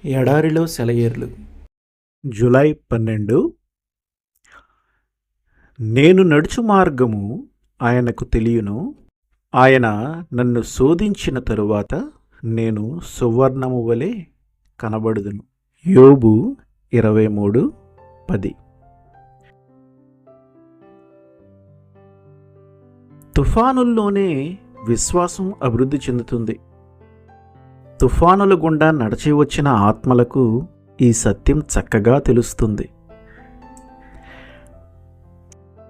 ఎడారిలో సెలయేర్లు. జూలై 12. నేను నడుచు మార్గము ఆయనకు తెలియను. ఆయన నన్ను శోధించిన తరువాత నేను సువర్ణము వలె కనబడుదును. యోబు 23:10. తుఫానుల్లోనే విశ్వాసం అభివృద్ధి చెందుతుంది. తుఫానుల గుండా నడిచి వచ్చిన ఆత్మలకు ఈ సత్యం చక్కగా తెలుస్తుంది.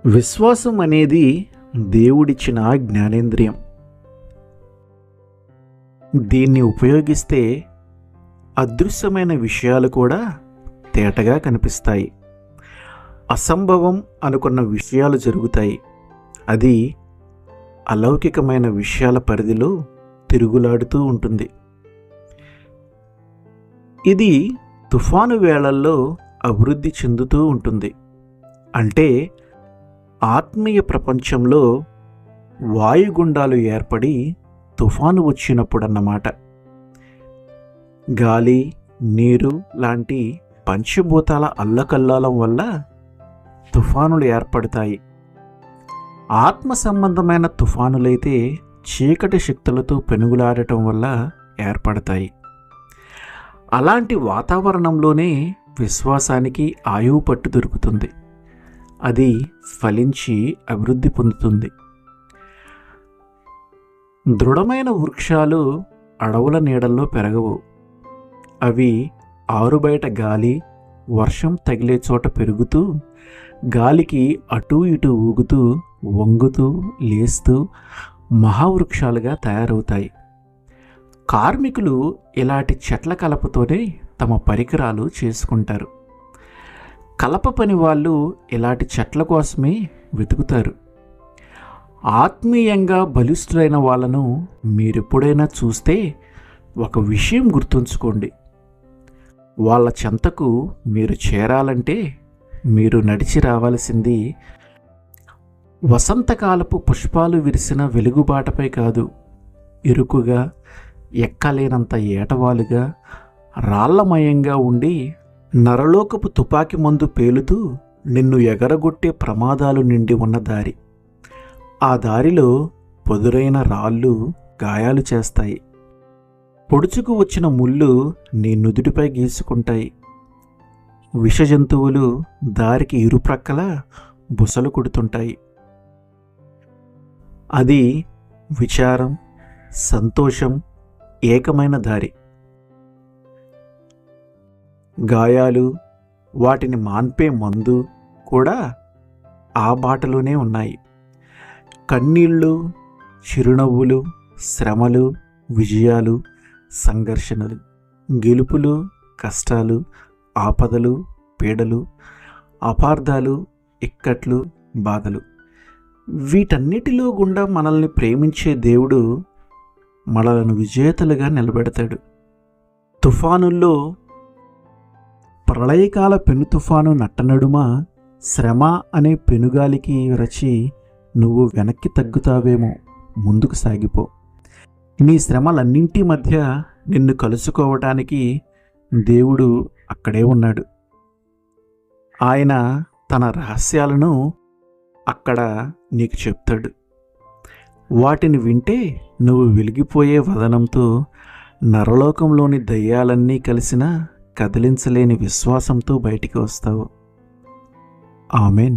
విశ్వాసం అనేది దేవుడిచ్చిన జ్ఞానేంద్రియం. దీన్ని ఉపయోగిస్తే అదృశ్యమైన విషయాలు కూడా తేటగా కనిపిస్తాయి. అసంభవం అనుకున్న విషయాలు జరుగుతాయి. అది అలౌకికమైన విషయాల పరిధిలో తిరుగులాడుతూ ఉంటుంది. ఇది తుఫాను వేళల్లో అభివృద్ధి చెందుతూ ఉంటుంది. అంటే ఆత్మీయ ప్రపంచంలో వాయుగుండాలు ఏర్పడి తుఫాను వచ్చినప్పుడన్నమాట. గాలి, నీరు లాంటి పంచభూతాల అల్లకల్లాలం వల్ల తుఫానులు ఏర్పడతాయి. ఆత్మ సంబంధమైన తుఫానులైతే చీకటి శక్తులతో పెనుగులాడటం వల్ల ఏర్పడతాయి. అలాంటి వాతావరణంలోనే విశ్వాసానికి ఆయువు పట్టు దొరుకుతుంది. అది ఫలించి అభివృద్ధి పొందుతుంది. దృఢమైన వృక్షాలు అడవుల నీడల్లో పెరగవు. అవి ఆరుబయట గాలి, వర్షం తగిలే చోట పెరుగుతూ, గాలికి అటూ ఇటూ ఊగుతూ, వంగుతూ, లేస్తూ మహావృక్షాలుగా తయారవుతాయి. కార్మికులు ఇలాంటి చెట్ల కలపతోనే తమ పరికరాలు చేసుకుంటారు. కలప పని వాళ్ళు ఇలాంటి చెట్ల కోసమే వెతుకుతారు. ఆత్మీయంగా బలిష్ఠులైన వాళ్ళను మీరెప్పుడైనా చూస్తే ఒక విషయం గుర్తుంచుకోండి. వాళ్ళ చెంతకు మీరు చేరాలంటే మీరు నడిచి రావాల్సింది వసంతకాలపు పుష్పాలు విరిసిన వెలుగుబాటపై కాదు, ఇరుకుగా, ఎక్కలేనంత ఏటవాలుగా, రాళ్లమయంగా ఉండి నరలోకపు తుపాకి మందు పేలుతూ నిన్ను ఎగరగొట్టే ప్రమాదాలు నిండి ఉన్న దారి. ఆ దారిలో పొదురైన రాళ్ళు గాయాలు చేస్తాయి. పొడుచుకు వచ్చిన ముళ్ళు నీ నుదుటిపై గీసుకుంటాయి. విషజంతువులు దారికి ఇరుప్రక్కల బుసలు కొడుతుంటాయి. అది విచారం, సంతోషం ఏకమైన దారి. గాయాలు, వాటిని మాన్పే మందు కూడా ఆ బాటలోనే ఉన్నాయి. కన్నీళ్ళు, చిరునవ్వులు, శ్రమలు, విజయాలు, సంఘర్షణలు, గెలుపులు, కష్టాలు, ఆపదలు, పీడలు, అపార్థాలు, ఇక్కట్లు, బాధలు, వీటన్నిటిలో గుండా మనల్ని ప్రేమించే దేవుడు మనలను విజేతలుగా నిలబెడతాడు. తుఫానుల్లో ప్రళయకాల పెను తుఫాను నట్టనడుమ శ్రమ అనే పెనుగాలికి విరచి నువ్వు వెనక్కి తగ్గుతావేమో, ముందుకు సాగిపో. నీ శ్రమలన్నింటి మధ్య నిన్ను కలుసుకోవటానికి దేవుడు అక్కడే ఉన్నాడు. ఆయన తన రహస్యాలను అక్కడ నీకు చెప్తాడు. వాటిని వింటే నువ్వు వెలిగిపోయే వదనంతో నరలోకంలోని దయ్యాలన్నీ కలిసిన కదిలించలేని విశ్వాసంతో బయటికి వస్తావు. ఆమెన్.